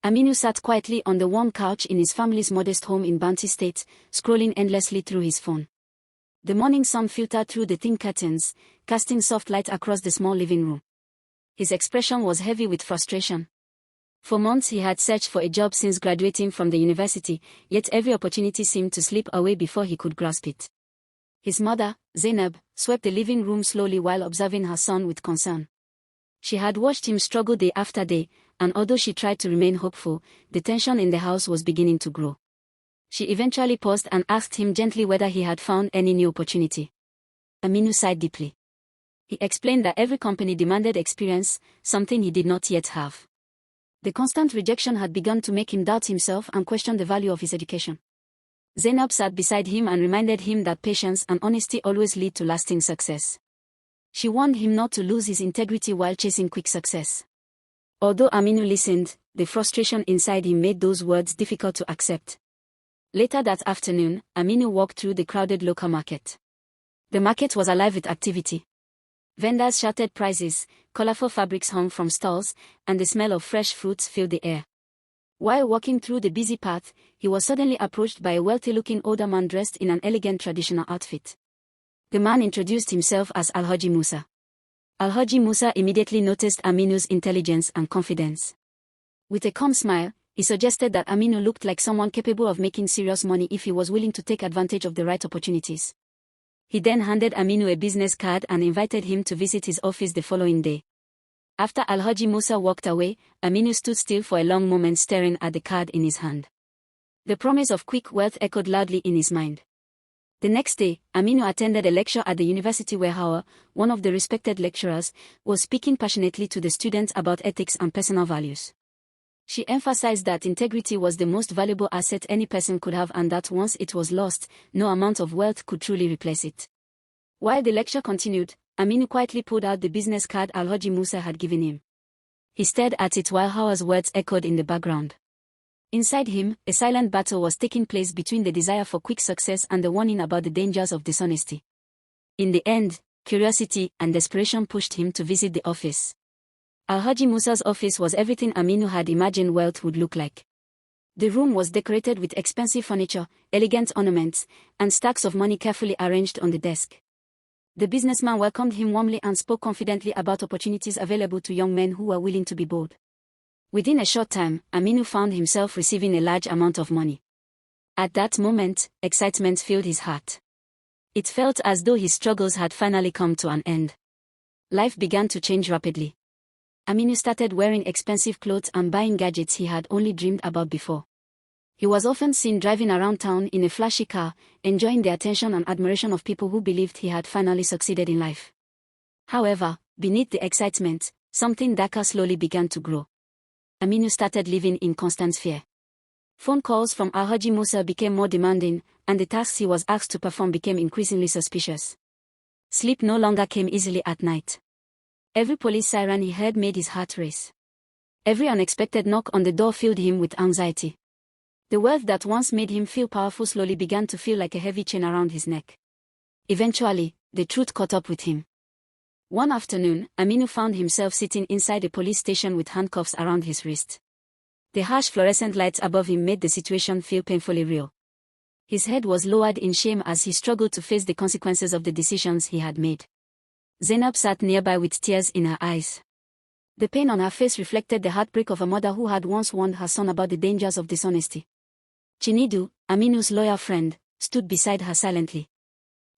Aminu sat quietly on the warm couch in his family's modest home in Banti State, scrolling endlessly through his phone. The morning sun filtered through the thin curtains, casting soft light across the small living room. His expression was heavy with frustration. For months he had searched for a job since graduating from the university, yet every opportunity seemed to slip away before he could grasp it. His mother, Zainab, swept the living room slowly while observing her son with concern. She had watched him struggle day after day, and although she tried to remain hopeful, the tension in the house was beginning to grow. She eventually paused and asked him gently whether he had found any new opportunity. Aminu sighed deeply. He explained that every company demanded experience, something he did not yet have. The constant rejection had begun to make him doubt himself and question the value of his education. Zainab sat beside him and reminded him that patience and honesty always lead to lasting success. She warned him not to lose his integrity while chasing quick success. Although Aminu listened, the frustration inside him made those words difficult to accept. Later that afternoon, Aminu walked through the crowded local market. The market was alive with activity. Vendors shouted prices, colorful fabrics hung from stalls, and the smell of fresh fruits filled the air. While walking through the busy path, he was suddenly approached by a wealthy-looking older man dressed in an elegant traditional outfit. The man introduced himself as Alhaji Musa. Alhaji Musa immediately noticed Aminu's intelligence and confidence. With a calm smile, he suggested that Aminu looked like someone capable of making serious money if he was willing to take advantage of the right opportunities. He then handed Aminu a business card and invited him to visit his office the following day. After Alhaji Musa walked away, Aminu stood still for a long moment staring at the card in his hand. The promise of quick wealth echoed loudly in his mind. The next day, Aminu attended a lecture at the university where Hawa, one of the respected lecturers, was speaking passionately to the students about ethics and personal values. She emphasized that integrity was the most valuable asset any person could have and that once it was lost, no amount of wealth could truly replace it. While the lecture continued, Aminu quietly pulled out the business card Alhaji Musa had given him. He stared at it while Hawa's words echoed in the background. Inside him, a silent battle was taking place between the desire for quick success and the warning about the dangers of dishonesty. In the end, curiosity and desperation pushed him to visit the office. Alhaji Musa's office was everything Aminu had imagined wealth would look like. The room was decorated with expensive furniture, elegant ornaments, and stacks of money carefully arranged on the desk. The businessman welcomed him warmly and spoke confidently about opportunities available to young men who were willing to be bold. Within a short time, Aminu found himself receiving a large amount of money. At that moment, excitement filled his heart. It felt as though his struggles had finally come to an end. Life began to change rapidly. Aminu started wearing expensive clothes and buying gadgets he had only dreamed about before. He was often seen driving around town in a flashy car, enjoying the attention and admiration of people who believed he had finally succeeded in life. However, beneath the excitement, something darker slowly began to grow. Aminu started living in constant fear. Phone calls from Alhaji Musa became more demanding, and the tasks he was asked to perform became increasingly suspicious. Sleep no longer came easily at night. Every police siren he heard made his heart race. Every unexpected knock on the door filled him with anxiety. The wealth that once made him feel powerful slowly began to feel like a heavy chain around his neck. Eventually, the truth caught up with him. One afternoon, Aminu found himself sitting inside a police station with handcuffs around his wrist. The harsh fluorescent lights above him made the situation feel painfully real. His head was lowered in shame as he struggled to face the consequences of the decisions he had made. Zainab sat nearby with tears in her eyes. The pain on her face reflected the heartbreak of a mother who had once warned her son about the dangers of dishonesty. Chinidu, Aminu's loyal friend, stood beside her silently.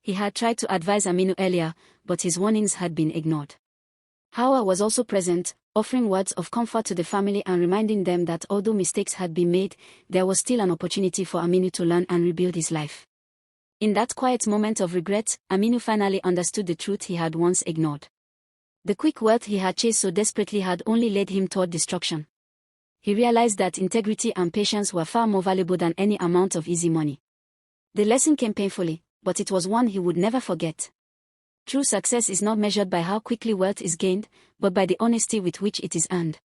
He had tried to advise Aminu earlier, but his warnings had been ignored. Hawa was also present, offering words of comfort to the family and reminding them that although mistakes had been made, there was still an opportunity for Aminu to learn and rebuild his life. In that quiet moment of regret, Aminu finally understood the truth he had once ignored. The quick wealth he had chased so desperately had only led him toward destruction. He realized that integrity and patience were far more valuable than any amount of easy money. The lesson came painfully, but it was one he would never forget. True success is not measured by how quickly wealth is gained, but by the honesty with which it is earned.